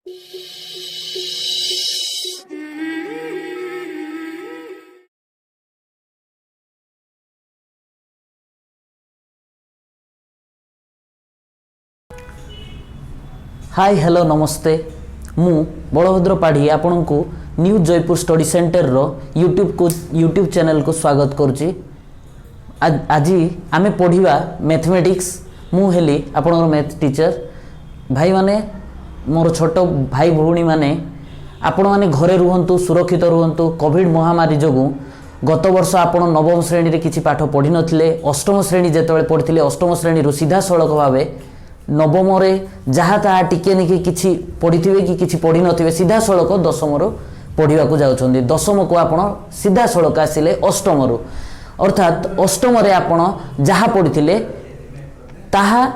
Hi hello नमस्ते मु बलभद्र पाढ़ी आपण को न्यू जयपुर स्टडी सेंटर रो यूट्यूब चैनल को स्वागत करुच्ची। आज आम पढ़ा मैथमेटिक्स मु हेली आपण मैथ टीचर भाई माने मोर छोट भाई भौणी माने आपण माने घरे रुहंतु सुरक्षित रुहंतु। कोविड महामारी जोगु गत वर्ष आपण नवम श्रेणी रे किछि पाठ पढ़ी नथिले। अष्टम श्रेणी जेतेबेले पढ़िथिले अष्टम श्रेणी रो सीधा सड़क भावे नवम रे जहाँ ताहा टिके निके किछि पढ़िथिबे कि किछि पढ़ी नथिबे सीधा सड़क दशम रो पढ़िबा को जाउछन्ती। दशम को आपण सीधा सड़क आसिले अष्टम रो अर्थात अष्टम रे आपण जहाँ पढ़िथिले ताहा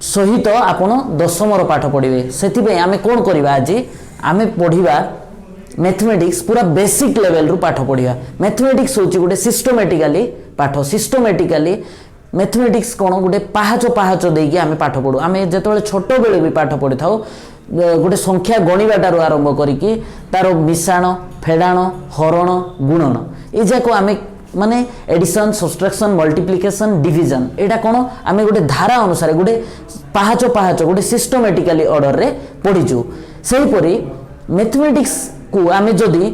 सहित आपण दशम रो पाठ पढ़िबे। सेथिबे आमे कोन करबा आज आमे पढ़िबा मैथमेटिक्स पूरा बेसिक लेवल रु पाठ पढ़िबा। मैथमेटिक्स होची गोटे सिस्टमैटिकली पाठ। सिस्टमैटिकली मैथमेटिक्स कौन गोटे पाहाच पाहाच देकी आमे पाठ पढ़ू। आमे जेतेबेले छोट बेले भी पाठ पढ़ी थाउ गोटे संख्या गणिबाटारू आरंभ करिकी तार मिशाण फेडाण हरण गुणन ए जाको आमे माने एडिशन सब्सट्रैक्शन मल्टीप्लिकेशन डिविजन एटा कौन आमे गोटे धारा अनुसार गोटे पाहाच पाहाच गोटे सिस्टमैटिकली ऑर्डर रे पढ़ीचु। सेही परी मैथमेटिक्स को आमे जदी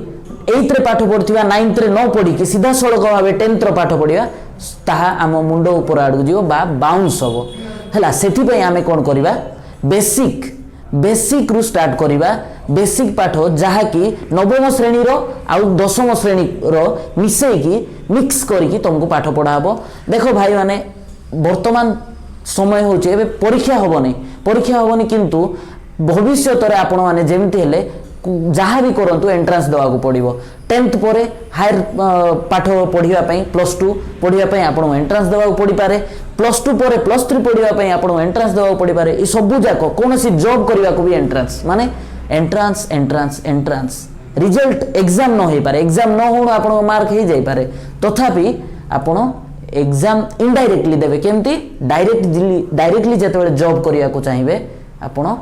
8th रे पाठ पढ़िथिबा 9th रे न पढ़ी कि सीधा सड़क भावे 10th रो पाठ पढ़िबा ताहा आम मुंड ऊपर आड़ जीव बा बाउंस हबो हैला। सेथि पई आमे कोन करिबा बेसिक रु स्टार्ट करिबा। बेसिक पाठ जहा कि नवम श्रेणी रो आउ दशम श्रेणी रो मिसेई की मिक्स करिकी तुमको पाठ पढ़ा हबो। देखो भाई माने वर्तमान समय होचे एबे परीक्षा हबनी किंतु भविष्य रे आपण माने जेमति हेले जहाँ भी करंतु एंट्रांस देवा को पड़िबो। 10th परे हायर पाठ पढ़िबा पई +2 पढ़िबा पई आपण एंट्रांस देवा को पड़ी पारे। +2 परे +3 पढ़िबा पई आपण एंट्रांस देवा को पड़ी पारे। ई सबु जाको कोनोसी जॉब करबा को भी एंट्रांस माने एंट्रांस रिजल्ट एग्जाम न होई पारे। एग्जाम न होण आपण मार्क हे जाई पारे तथापि आपण एग्जाम इनडायरेक्टली देबे। केमती डायरेक्टली जेतेबेले जॉब करिया को चाहिबे आपण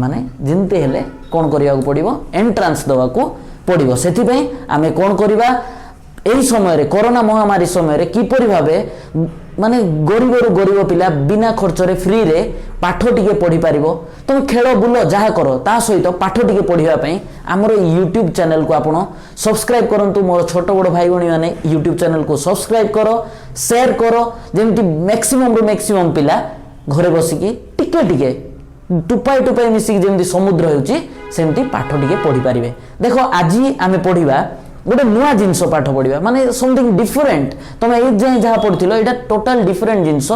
माने जिनते हेले कौन करिया को पड़िबो एंट्रांस दवा को पड़िबो। सेथि पई आमे कौन करिबा एही समय रे कोरोना महामारी समय रे किपरि भाबे माने गरीब पिला बिना खर्च रे फ्री रे पाठ टिके पढ़ी पारिबो। तुम खेल बुल जहा करो ता सहित पाठ टिके पढ़िबा पई हमर यूट्यूब चैनल को आपण सब्सक्राइब करंतु। मोर छोट बड़ भाई भणी माने यूट्यूब चैनल को सब्सक्राइब करो शेयर करो जेंति मैक्सिमम पिला घरे बसिकी टिके टुपाई मिसिक जेमती समुद्र होउची सेमती पाठ टिके पढ़ी पारिबे। देखो आज आमे पढ़िबा गोटे नुआ जिंस पाठ पढ़िबा माने समथिंग डिफरेंट। तुम ए जे जहा पढ़थिलो एटा टोटल डिफरेंट जिंस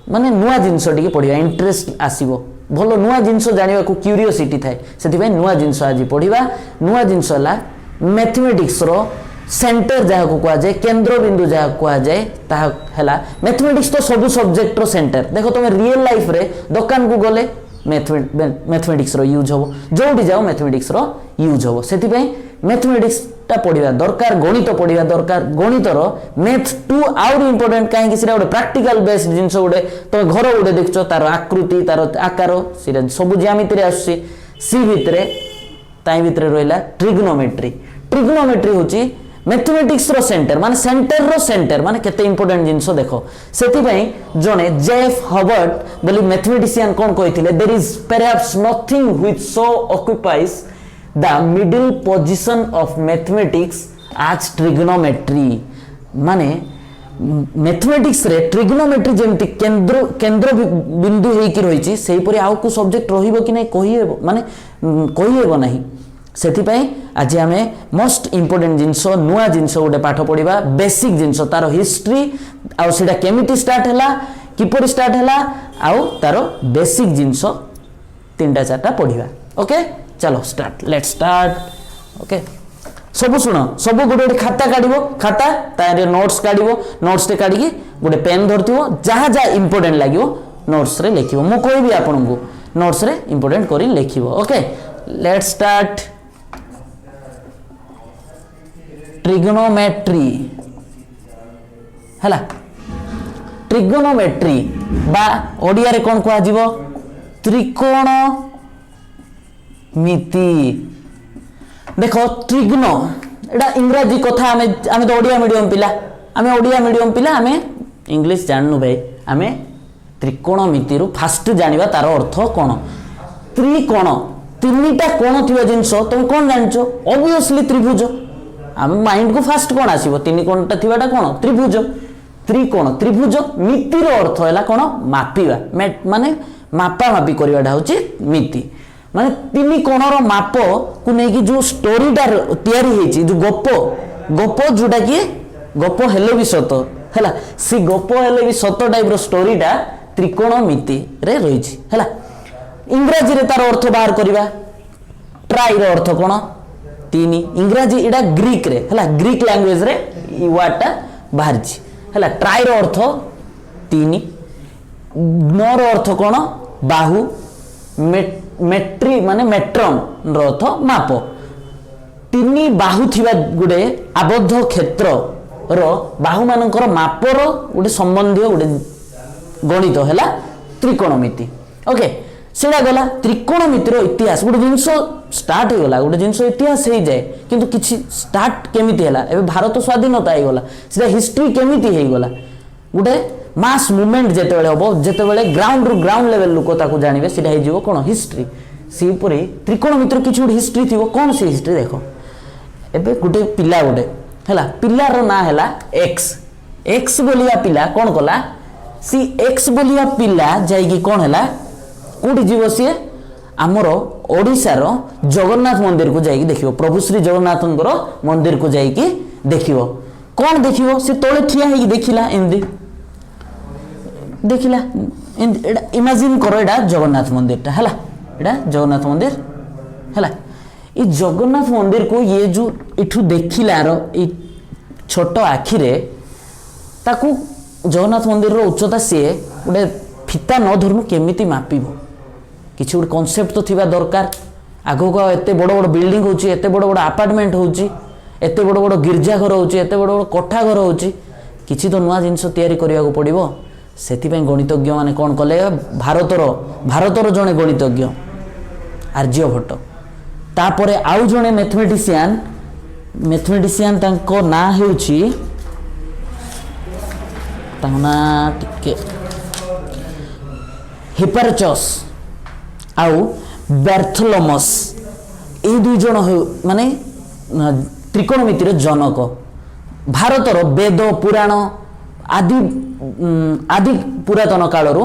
माने नुआ जिंस टिके पढ़िबा इंटरेस्ट आसीबो। भलो नुआ जिंस जानिबा को क्यूरियोसिटी थाए सेति पई नुआ जिंस आज पढ़िबा। नुआ जिंस हला मैथमेटिक्स रो सेंटर जहा को कहा जाए केंद्र बिंदु जहा कहा जाए ताहा हला मैथमेटिक्स तो सब सब्जेक्ट रो सेंटर। देखो तुम रियल लाइफ रे दुकान को गले मैथमेटिक्स रो यूज हो जोटी जाओ मैथमेटिक्स रो यूज हो। सेति पई मैथमेटिक्स ता पढ़िबा दरकार गणित पढ़िबा दरकार। गणित रो मैथ 2 आउर इंपोर्टेंट काहे कि सिरा गोटे प्रैक्टिकल बेस्ड जिंस गोटे तो घर गोटे देखछो तार आकृति तार आकार सिरा सब ज्यामिति रे आसी सी भितरे ताई भितरे रहला ट्रिग्नोमेट्री होची मैथमेटिक्स रो सेंटर माने केते इंपोर्टेंट जिंस देखो। सेति पई जने जेफ हबर्ट बोली मैथमेटिशियन कोन कहिथिले there is perhaps nothing which so occupies the middle position of mathematics as trigonometry. माने मैथमेटिक्स रे ट्रिग्नोमेट्री जेमति केंद्र बिंदु हेई कि रहिछि सेही परि आउ को सब्जेक्ट रहिबो कि नै कहिहेबो माने कहिहेबो नाही। सेति पई आज आमे मोस्ट इंपोर्टेंट जिंस नुआ जिंस गोटे पाठ पढ़िबा बेसिक जिंस तार हिस्ट्री आउ सेटा केमिति स्टार्ट हला किपरि स्टार्ट हला आउ तार बेसिक जिंस 3टा 4टा पढ़िबा। ओके चलो स्टार्ट लेट्स स्टार्ट। ओके सब सुनो सब गोटे खाता काढिबो खाता तारे नोट्स काढिबो नोट्स टे काढिकी गोटे पेन धरथिबो जहा इंपोर्टेंट लागिवो नोट्स रे लिखिबो। मु कहबी आपनकू नोट्स रे इंपोर्टेंट करी लिखिबो। Okay let's start. ट्रिग्नोमेट्री हैला ट्रिग्नोमेट्री बा ओडिया रे कोन कहा जीवो त्रिकोण मिति देख त्रिग्न एटा इंग्राजी कथा आमे तो ओडिया मीडियम पिला आमे इंग्लिश जाननु भाई आमे त्रिकोणमिति रु फास्ट जानिबा तार अर्थ कोन त्रिकोण तीनटा कोण थिबा जिंस तुम कोन जानछो ऑब्वियसली त्रिभुज आम माइंड को फास्ट कोन आसीबो तीन कोणटा थिबाटा कोन त्रिभुज त्रिकोण त्रिभुज मितिर अर्थ हैला कोन मापिबा माने मापा मापी करवाटा होची मिति माने तीन कोणर माप को नै कि जो स्टोरीटा तयारी हेची जो गप जोटा कि गप हेले भी सत हैला सी गप हेले भी सत टाइप रो स्टोरीटा त्रिकोणमिति रे रहिची हैला इंग्राजी रे तार अर्थ बाहर करबा ट्राई रो अर्थ कोन तीन इंग्राजी एडा ग्रीक रे हैला ग्रीक लैंग्वेज रे ई वर्डटा बाहरची हैला ट्राई रो अर्थ तीन ग्न रो अर्थ कोन बाहु मेट्री माने मेट्रन रो अर्थ माप तीन बाहु थिबा गुडे आबद्ध क्षेत्र रो बाहु मानकर मापर गुडे संबंधी गुडे गणित हैला त्रिकोणमिति ओके सेडा गला त्रिकोणमितिर इतिहास गोटे जिनस स्टार्ट हो गला गोटे जिनस इतिहास हो जाए किंतु किछि स्टार्ट केमिति हैला एबे भारत स्वाधीनता हो गला सेडा हिस्ट्री केमिति हो गला गोटे मास मूवमेंट जेते बेले हबो जेते बेले ग्राउंड लेवल लोक ताको जानिबे सेडा हे जिवो कोन हिस्ट्री सी ऊपर त्रिकोणमितिर किछि गोटे हिस्ट्री थिवो कोन से हिस्ट्री देखो एबे गोटे पिला गोटे हैला पिलार ना हैला एक्स बोलिया पिला कोन कला सी एक्स बोलिया पिला जाइकी कोन हैला कोठी जीव सी आमर ओडिशार जगन्नाथ मंदिर को जाइकी देखियो प्रभु श्री जगन्नाथंकर मंदिर को जाइकी देखियो कोन देखियो सी तोळे ठिया हेकी देखिला एंदी देखिला एडा इमेजिन करो एडा जगन्नाथ मंदिरटा हैला एडा जगन्नाथ मंदिर हैला ई जगन्नाथ मंदिर को ये जो इठु देखिलार ई छोट आखि रे ताकू जगन्नाथ मंदिर रो उच्चता सी गोटे फिता न धरनु केमिति मापिबो किछि गोटे कॉन्सेप्ट तो थिबा दरकार आगो को एते बड़ बड़ बिल्डिंग होची एते बड़ बड़ अपार्टमेंट होची एते बड़ बड़ गिरजा घर होची एते बड़ बड़ कोठा घर होची किछि तो नुआ जिंस तयारी करिया को पड़िबो सेति पय गणितज्ञ माने कोन कले भारतर जने गणितज्ञ आर्यभट्ट तापरे आउ जने मैथमेटिशियन तांको ना हेउची ताना टिके हिपारचस आउ बार्थोलोमस ए दुई जन माने त्रिकोणमितिर जनक भारतर वेद पुराण आदि पुरातन कालरू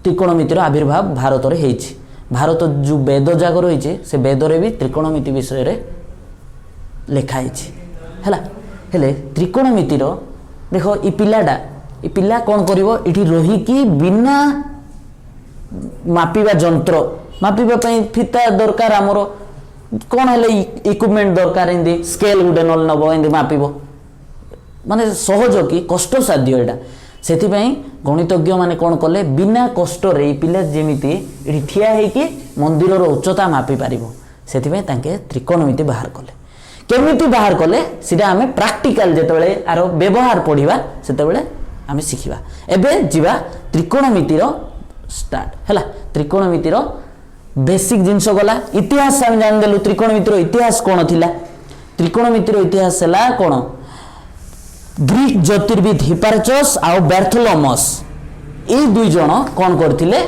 त्रिकोणमितिर आविर्भाव भारत रे हेछि भारत जो वेद जाग रही से वेद रे भी त्रिकोणमिति विषय रे लिखा है हेले त्रिकोणमितिर देखो ई पिला कौन करिवो इठी रही कि बिना मापिबा जंत्र मापिबा पई फिता दरकार हमरो कौन हेले इक्विपमेंट दरकार इंदी स्केल गुडे नल नबो इंदी मापिबो माने सहज कि कष्ट साध्य एटा सेति पई गणितज्ञ माने कौन कले बिना कष्ट रे पिला जेमिति इठी ठिया हे कि मंदिर रो उच्चता मापि पारिबो सेति पई तांके त्रिकोणमिति बाहर कले केमिति बाहर कले सिदा हमें प्रैक्टिकल जेतबेले आरो व्यवहार पढिबा सेतबेले हमें सिखिबा एबे जिबा त्रिकोणमितिर स्टार्ट हैला त्रिकोणमितिर बेसिक जिंस गला इतिहास हम जान देलु त्रिकोणमितिर इतिहास कोन थिला त्रिकोणमितिर इतिहास हला कोन ग्रीक ज्योतिर्विद हिपारचस आ बार्थोलोमस ए दुई जण कोन करथिले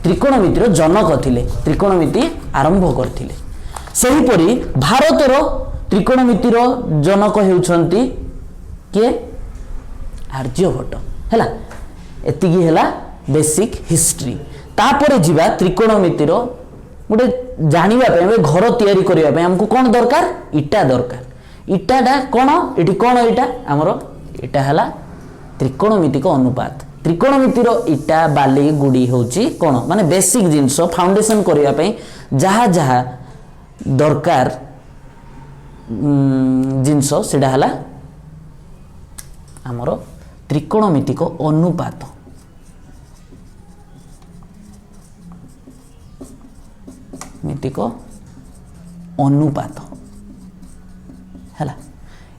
त्रिकोणमितिर जनक थिले त्रिकोणमिति आरंभ करथिले सही परी भारतर त्रिकोणमितिर जनक हेउछंती के आर्यभट्ट हैला एतिकी हैला बेसिक हिस्ट्री तापरे जिबा त्रिकोणमितिर गोटे जानिबा पे घर तयारी करिबा पे हमको कोन दरकार इटाडा कोन एठी कोन इटा हमरो इटा हैला त्रिकोणमितिक अनुपात त्रिकोणमितिर इटा बाली गुडी होची कोन माने बेसिक जिंस फाउंडेशन करिबा पे जहा जहा दरकार जिंस सेडा हैला हमरो त्रिकोणमितिक अनुपात मितिक अनुपात हैला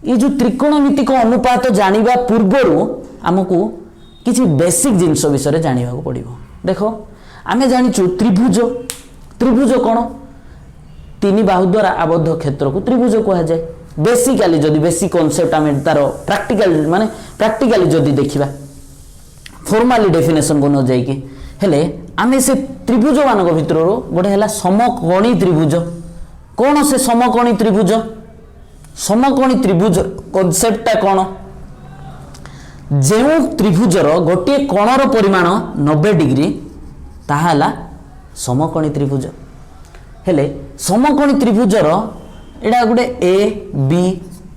ये जो त्रिकोणमितिक अनुपात जानिबा पूर्वरु हमकु किछि बेसिक जिंस विषय रे जानिबा को पड़िबो देखो आमे जानिचु त्रिभुज कोन तीन बाहु द्वारा आबद्ध क्षेत्र को त्रिभुज कह जाए बेसिकली जदि बेसिक कॉन्सेप्ट आम तार प्रैक्टिकल माने प्रैक्टिकली जदि देखिबा फॉर्मली डेफिनेशन को न जाइए हेले आमे से त्रिभुज मानक भितर गोटे है समकोणी त्रिभुज कौन से समकोणी त्रिभुज कॉन्सेप्टटा कौन जो त्रिभुजर गोटे कोणर परिमाण 90 डिग्री ताहा समकोणी त्रिभुज हेले समकोणी त्रिभुजर एटा गोटे ए बी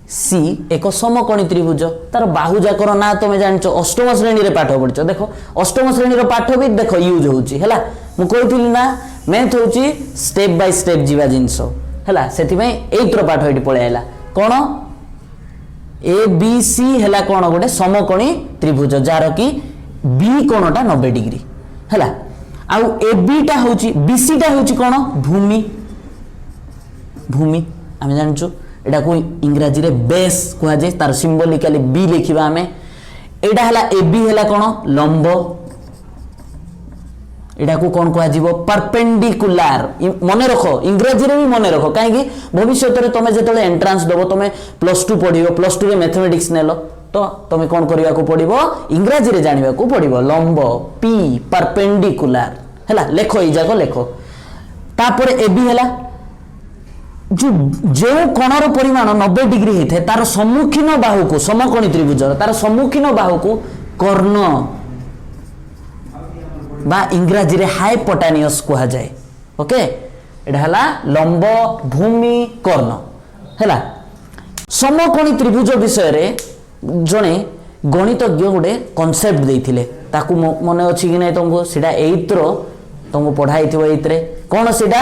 सी एक समकोणी त्रिभुज तार बाहु जाकर ना तुम जान अष्टम श्रेणी रे पाठ पढ़ देख अष्टम श्रेणी पाठ भी देख यूज होला मुझे ना मैथ हूँ स्टेप बाय स्टेप जीवा जिनस है से पाठ ये पलि आला कौन ए बी सी है कौन गोटे समकोणी त्रिभुज जार कि बी कोणटा 90 डिग्री है आउ ए बीटा हूँ बीसीटा हूँ कौन भूमि भूमि आम जानचु एटा को इंग्राजी रे बेस कह जाए तार सिंबलिकली बी लिखा आम एटा है ए बी है कौन लंब एटा को कौन कह परपेंडिकुलार मन रख इंग्राजी रे भी मन रख कहीं भविष्य में तुम जो एंट्रांस दब तुम +2 पढ़ो +2 मैथमेटिक्स नेल तो तुम कौन करने को पड़ो इंग्राजी रे जाना को पड़ो लंब पी परपेंडिकुलार है लेख जाक लेख तापर ए बी है जो कोणर परिमाण 90 डिग्री होता है तार सम्मुखीन बाहु को समकोणी त्रिभुज तार सम्मुखीन बाहु को कर्ण बा इंग्राजी रे हाइपोटेन्यूस कहा जाए ओके एटा हला लंब भूमि कर्ण हैला समकोणी त्रिभुज विषय रे जणे गणितज्ञ गोटे कॉन्सेप्ट देथिले ताकू मने अछि कि नै तुमको सेटा 8 रो तुमको पढ़ाई थिबो 8 रे कोन सेटा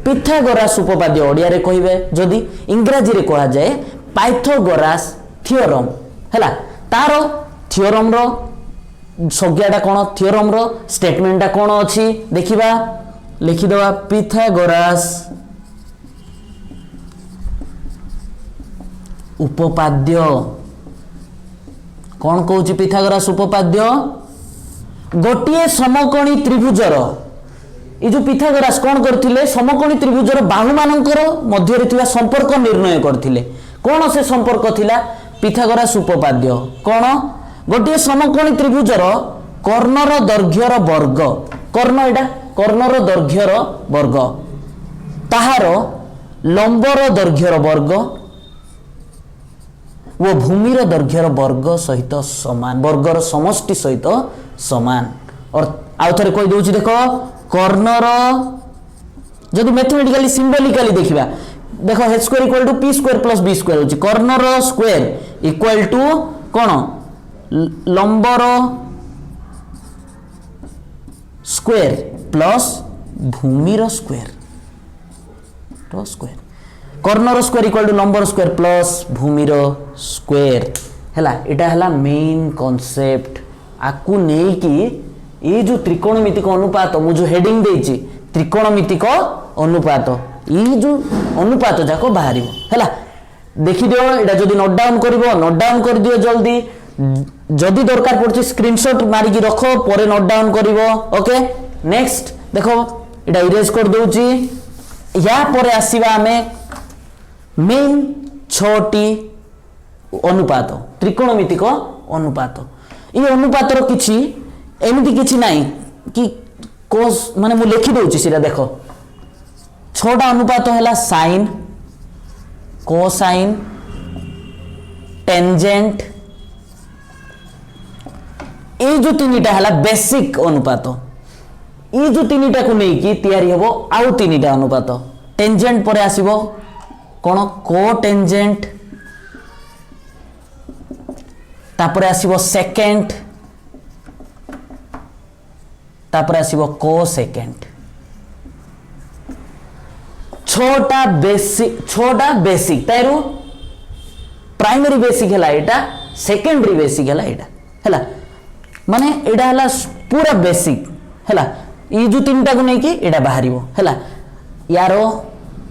पिथागोरास उपपाद्य ओडिया रे कहिबे जदि इंग्राजी रे कहा जाए पाइथागोरास थ्योरम हैला तारो थ्योरम रो संज्ञाटा कौन थ्योरम रो स्टेटमेंटा कौन अच्छी देखिबा लिखिदवा पिथागोरास उपपाद्य कौन कहूँ पिथागोरास उपपाद्य गोटे समकोणी त्रिभुजर ये जो पिथागोरास कौन करथिले समकोणी त्रिभुजर बाहु मानकर मध्य थिबा संपर्क निर्णय करथिले कौन से संपर्क थिला पिथागोरास उपपाद्य कौन गोटे समकोणी त्रिभुजर कर्णर दैर्घ्यर वर्ग कर्ण एटा कर्णर दैर्घ्यर वर्ग ताहार लंबर दैर्घ्यर वर्ग वो भूमिर दैर्घ्यर वर्ग सहित समान वर्गर समष्टि सहित समान और आउ थे कही दूसरी देख कर्णर जदि मैथमेटिकली सिंबलिकली देखा देख h square equal to p square plus b square होची कर्णर स्क्वायर इक्वल टू कौन लंबर स्क्वायर प्लस भूमिर स्क्वायर तो स्क्वायर कर्णर स्क्वायर इक्वल टू लंबर स्क्वायर प्लस भूमिर स्क्वायर हैला एटा हैला मेन कॉन्सेप्ट आकु नहीं कि ये जो त्रिकोणमितिक अनुपात मु जो हेडिंग देछि त्रिकोणमितिक अनुपात ये जो अनुपात जाको बाहर हैला देखि दियो एटा जदी नोट डाउन करबो नोट डाउन कर दियो जल्दी जदि दरकार पड़छि स्क्रीनशॉट मारी की रखो परे नोट डाउन करिवो ओके नेक्स्ट देखो एटा इरेज कर दोछि या परे आसीबा हमें मेन 6टी अनुपात त्रिकोणमितिक अनुपात ये अनुपातर किछि एमिति किछि नाही कि कोस माने मु लिखि दोछि सिरा देखो 6टा अनुपात हैला साइन कोसाइन टेंजेंट ये जो तीनटा हैला बेसिक अनुपात ये जो तीनटा को नहीं कि तैयारी हबो आउ तीनटा अनुपात टेंजेंट परे आसीबो कोन को टेंजेंट तापरे आसीबो सेकेंड तापरे आसीबो को सेकेंड 6टा बेसिक ताइरो प्राइमरी बेसिक हैला एटा सेकेंडरी बेसिक हैला एटा हैला माने एटा हैला पूरा बेसिक हैला ये जो तीनटा को नहीं कि एटा बाहरिबो हैला यारो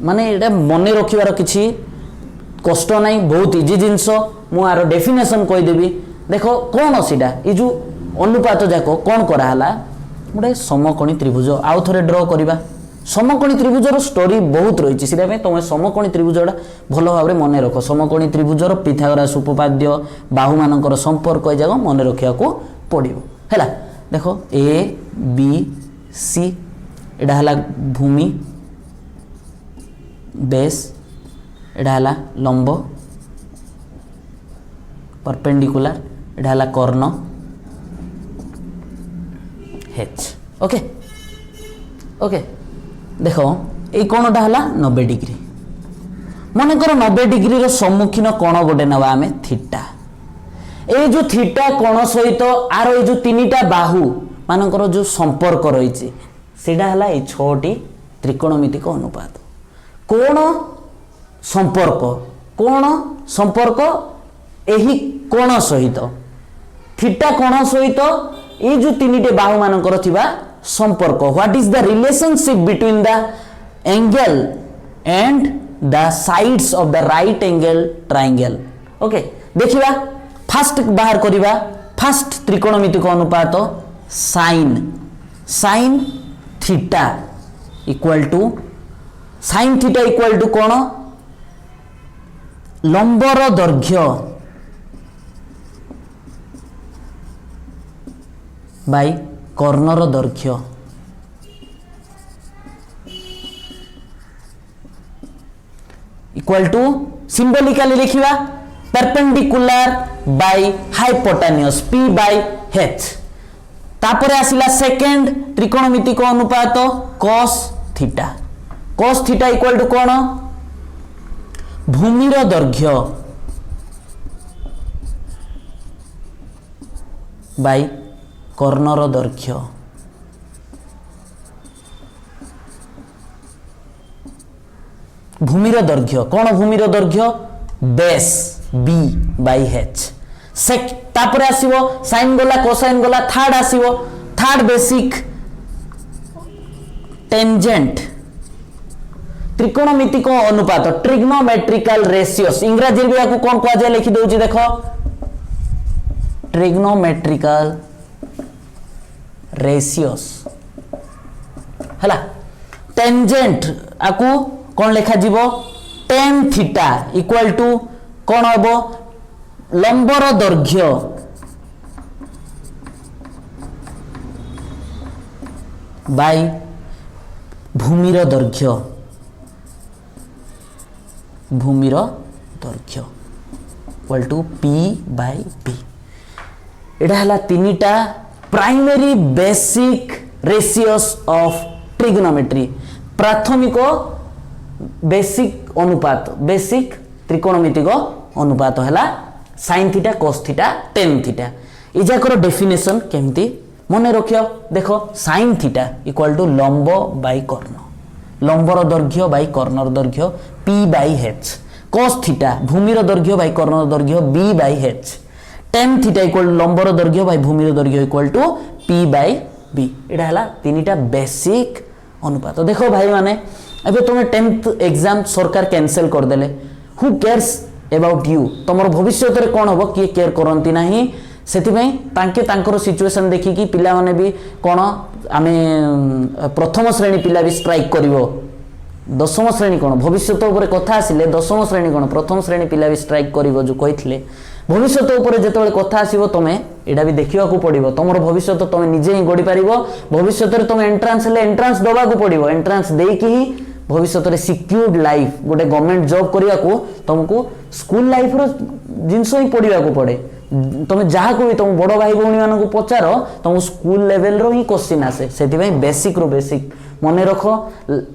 माने एटा मने रखिबार किछि कष्ट नाही बहुत इजी जिंस मु आरो डेफिनेशन कहि देबी देखो कोन सीटा ये जो अनुपात जाको कोन करा हला गोटे समकोणी त्रिभुज आउ थरे ड्रॉ करबा समकोणी त्रिभुजर स्टोरी बहुत रही है तुम समकोणी त्रिभुजटा भल भाव मन रख समकोणी त्रिभुजर पिथागोरास उपपाद्य बाहु मानकर संपर्क ए जाक मन रखा पड़ो है देख ए बी सी एटा है भूमि बेस एटा है लंब परपेंडिकुलर एटा है कर्ण हेच ओके ओके देख ये कोणटा है 90 डिग्री मनकर 90 डिग्री सम्मुखीन कोण गोटे नवा आम थीटा ये जो थीटा कोण सहित आर ये जो 3टा बाहु मानकर जो संपर्क रही है 6टी त्रिकोणमितिक अनुपात कोण संपर्क यही कोण सहित थीटा कोण सहित ये जो 3टे बाहु मानकर थिबा संपर्क what is the relationship between the angle and the sides of the right angle triangle okay देखिबा फास्ट बाहर करिबा फास्ट त्रिकोणमितिक अनुपात साइन थीटा इक्वल टू कोण लंबर दैर्घ्य बाय कर्णर दैर्घ्य इक्वल टू सिंबलिकली लिखिबा perpendicular by hypotenuse P by H तापरे आसिला सेकेंड त्रिकोणमितिक अनुपात cos थीटा इक्वल टू कोण भूमिर दैर्घ्य बाय कर्णर दैर्घ्य भूमिर दैर्घ्य कौन भूमिर दैर्घ्य बेस बी बाय एच तापर आसीबो साइन गला कोसाइन गला थर्ड आसीबो थर्ड बेसिक टेंजेंट त्रिकोणमितिक अनुपात ट्रिग्नोमेट्रिकल रेशियोस इंग्रजी भी आपको कौन कह जाए लिखि दउची देखो ट्रिग्नोमेट्रिकल रेशियोस हला टेंजेंट आकु कौन लिखा जीवो tan थीटा इक्वल टू कौन हबो लंबर दैर्घ्य बाय भूमिर दैर्घ्य equal to P by B एटा हला 3टा primary basic ratios of trigonometry प्राथमिक बेसिक अनुपात बेसिक त्रिकोणमितिक अनुपात है sin theta cos theta tan theta इजाकर डेफिनेशन केमती मन रखियो देखो sin थीटा इक्वल टू लंब बाय कर्ण लंबर दैर्घ्य बाय कर्णर दैर्घ्य p by h cos theta भूमिर दैर्घ्य बाय कर्णर दैर्घ्य b by h tan theta equal to लंबर दैर्घ्य बाय भूमिर दैर्घ्य equal to p by b एटा हला 3टा बेसिक अनुपात देखो भाई माने अबे तुम 10th एग्जाम सरकार कैंसिल कर देले हु केयर्स अबाउट यू तुमर भविष्य रे कोन होबो किए केयर करंती नाही सेति पई तांके तांकर सिचुएशन देखि कि पिला माने भी कोन आमे प्रथम श्रेणी पिला भी स्ट्राइक करिवो दशम श्रेणी कोन भविष्य ऊपर कथा आसिले दशम श्रेणी कोन प्रथम श्रेणी पिला भी स्ट्राइक करिवो जो कहितले भविष्य ऊपर जेतबेले कथा आसीबो तमे एडा भी देखिवा को पड़िबो तुमर भविष्य तो तमे निजे ही गडी पारिबो भविष्य रे तमे एंट्रेंस ले एंट्रेंस दबा को पड़िबो एंट्रेंस देई कि ही भविष्य रे सिक्योर्ड लाइफ गोटे गवर्नमेंट जॉब करिया को तुमको स्कूल लाइफ रो जिंस ही पढ़िया को पड़े तुम जहाँ को भी तुम बड़ भाई भौणी मान को पचार तुम स्कूल लेवल रो ही क्वेश्चन आसे से बेसिक रो बेसिक मन रख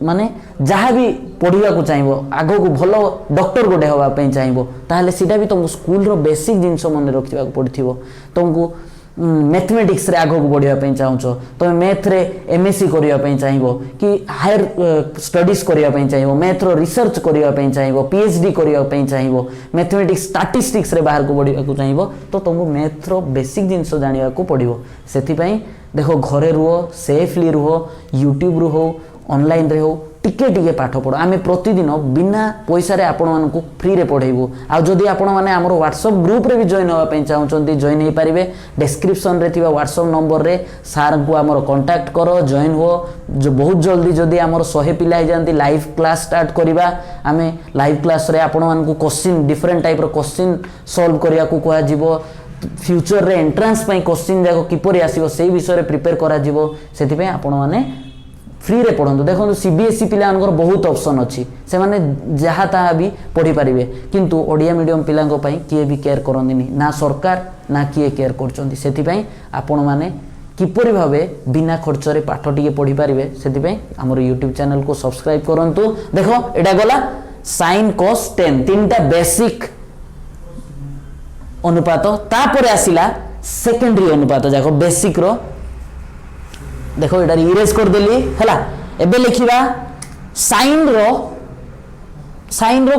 माने जहाँ भी पढ़ा को चाहिए आग को भल डॉक्टर गोटे हाँपाई चाहिए ताहले सीटा भी तुमको स्कूल रो बेसिक जिनस मन रखा पड़ो तुमको मैथमेटिक्स रे आगो बढ़िया चाहूच तुम मैथ रे एमएससी करने चाहिए कि हायर स्टडीज करने चाहिए मैथ रो रिसर्च करने चाहिए पीएचडी करने चाहिए मैथमेटिक्स स्टैटिस्टिक्स रे बाहर को बढ़िया चाहिए तो तुमको मैथ रो बेसिक जिनस जाना पड़ो से देखो घरे रुह सेफली रुह यूट्यूब रु हो ऑनलाइन रे हो टिके टिके पाठ पढ़ आम प्रतिदिन बिना पैसा आपण मानक फ्री रे पढ़ेबू आ जदि आपण मैंने आम व्हाट्सएप ग्रुप रे भी जॉइन होगा चाहते जॉइन हो पारे डिस्क्रिप्शन रे थिबा व्हाट्सएप नंबर रे सार को आमर कांटेक्ट करो जॉइन हो जो बहुत जल्दी जदि आमर 100 पिला जाती लाइव क्लास स्टार्ट करवा आम लाइव क्लास रे आपण मानक क्वेश्चन डिफरेंट टाइप रो क्वेश्चन सॉल्व करिया को कहा जिवो फ्यूचर रे एंट्रेंस पई क्वेश्चन जाको किपरि आसीबो सेही विषय रे प्रिपेयर करा जिवो सेति पई आपण माने फ्री रे पढ़ो देखो सीबीएसई पिला बहुत ऑप्शन अच्छी से माने जहाँ ताहा भी पढ़ी पारे किंतु ओडिया मीडियम पिलांको पई किए भी केयर करंदिनी ना सरकार ना किए केयर करचंदी सेति पई आपण माने किपरि भाबे बिना खर्च रे पाठ टिके पढ़ी पारे सेति पई हमर यूट्यूब चैनल को सब्सक्राइब करंतु देखो एटा गला sin cos tan तीनटा बेसिक अनुपात तापरे आसिला सेकेंडरी अनुपात जाको बेसिक रो देखो एटा इरेज कर देली हला एबे लिखिबा sin रो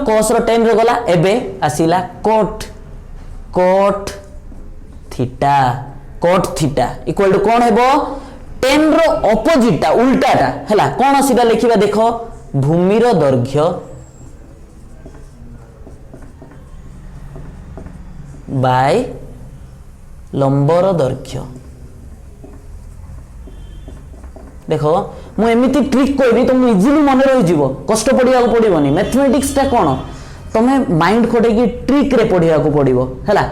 cos रो tan रो गला एबे आसिला cot थीटा इक्वल टू कोन हेबो tan रो ऑपोजिट टा उल्टाटा हला कोन आसिला लिखिबा देखो भूमि रो दैर्घ्य बाय लंबर दैर्घ्य देखो मु एमिति ट्रिक कहबी तुम इजिली मन रही जीवो कष्ट पढ़िया को पड़िबनी मैथमेटिक्स टा कोन तमे माइंड खोटे की ट्रिक रे पढ़िया को पड़िबो हैला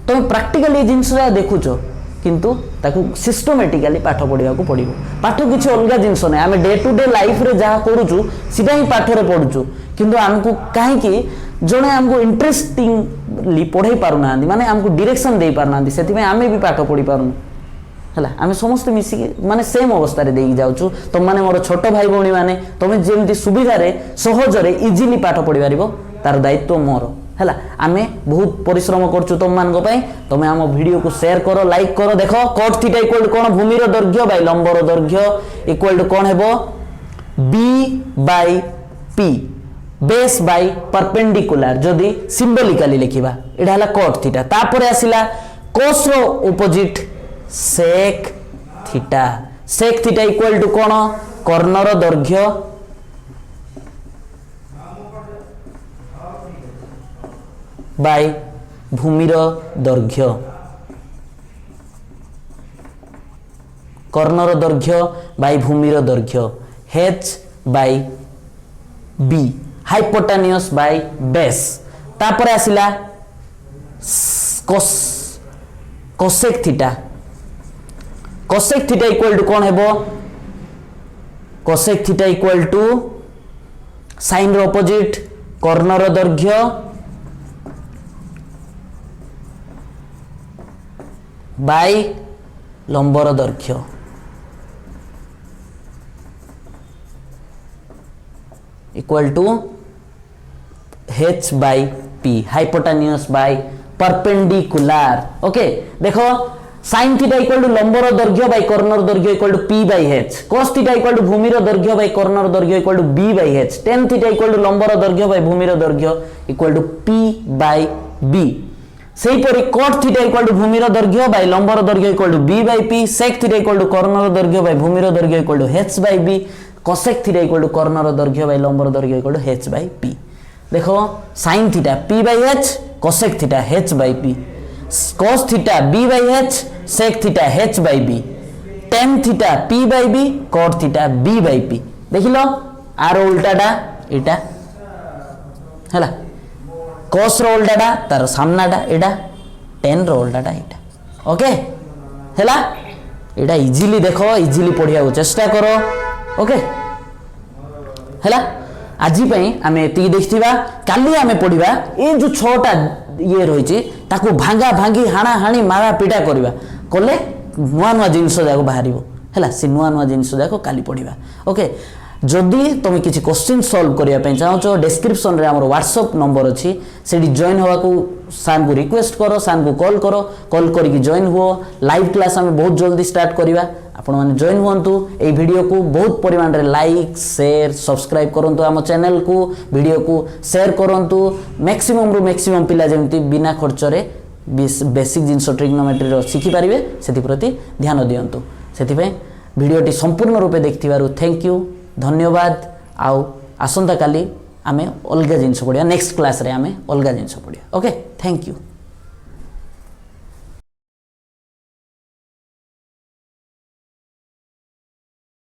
तमे प्रैक्टिकली जिंसरा देखुचो किंतु ताकू सिस्टमैटिकली पाठ पढ़िया को पड़िबो पाठ किछि अलगा जिंस नै आमे डे टू डे लाइफ रे जहा करूचु सिधा ही पाठ रे पढुचु किंतु हमकु काहे कि जणे हमकु इंटरेस्टिंगली पढ़ाई पारु ना माने हमकु डायरेक्शन दे पार ना सेति में आमे भी पाठ पढ़ी पारु है आम समस्त मिसिकी माने सेम अवस्था रे देई जाउछु तुम माने मोर छोट भाई भौणी माने तुम जेमती सुविधा रे सहज रे इजीली पाठ पढ़ी पारिबो तार दायित्व मोर है आमे बहुत परिश्रम करछु तुम मान पई तुम आम वीडियो को शेयर करो लाइक करो देखो cot थीटा इक्वल टू कोन भूमि रो दैर्घ्य बाय लंब रो दैर्घ्य इक्वल टू कोन हेबो b by p base by perpendicular जदी सिंबॉलिकली लिखिबा एडा हला cot थीटा तापरे आसिला cos रो opposite sec theta equal to कोन कर्णर दैर्घ्य बाय भूमिर दैर्घ्य कर्णर दैर्घ्य बाय भूमिर दैर्घ्य h by b hypotenuse by base तापर आसिला cosec थीटा इक्वल टू कौन हेबो cosec theta equal to sin रो ऑपोजिट कर्णर दैर्घ्य बाय लंबर दैर्घ्य equal to h by p hypotenuse by perpendicular okay देखो sin थीटा इक्वल टू लंबर दैर्घ्य बाय कर्णर दैर्घ्य equal to p by h cos theta equal to भूमिर दैर्घ्य बाय कर्णर दैर्घ्य equal to b by h tan theta equal to लंबर दैर्घ्य बाय भूमिर दैर्घ्य equal to p by b सेही परि cot थीटा इक्वल टू भूमिर दैर्घ्य बाय लंबर दैर्घ्य equal to b by p sec theta equal to कर्णर दैर्घ्य बाय भूमिर दैर्घ्य equal to h by b cosec theta equal to कर्णर दैर्घ्य बाय लंबर दैर्घ्य equal to h by p देखो sin theta p by h cosec theta h by p cos theta b by h sec theta h by b tan theta p by b cot theta b by p देखिलो आर उल्टाटा एटा हैला cos रो उल्टाटा तार सामनाटा एटा tan रो उल्टाटा एटा okay हैला एटा easily देखो easily पढ़िया को चेष्टा करो ओके हैला आजी पई आमे एति देखथिबा काली आमे पढ़िबा ए जो छोटा ये रही ताकू भांगा भांगी हाणा हाणी मारा पीटा करवा कले नुआ नुआ जिनस जाक बाहर है सी नुआ नुआ जिनस जाक काली पढ़ा ओके जदि तुम किसी क्वेश्चन सॉल्व करने चाहो डिस्क्रिप्शन रे हमर व्हाट्सएप नंबर अच्छी से जॉइन होगा सार को रिक्वेस्ट करो सार को कॉल करके जॉइन हुओ लाइव क्लास आम बहुत जल्दी स्टार्ट करवा आपण मैंने जॉइन हुंतु ए वीडियो को बहुत परिमाण रे लाइक शेयर सब्सक्राइब करंतु आम चैनल को वीडियो को शेयर करंतु मैक्सिमम रु मैक्सिमम पिला जेमती बिना खर्च रे बेसिक जिनस ट्रिग्नोमेट्री रो शिखि पारिबे सेति प्रति ध्यान दियंतु सेति पे वीडियोटी संपूर्ण रूपे देखथिबारु थैंक यू धन्यवाद आउ आसंता काली आमे अलगा जिनस पढ़िया नेक्स्ट क्लास रे आमे अलगा जिनस पढ़िया ओके थैंक यू।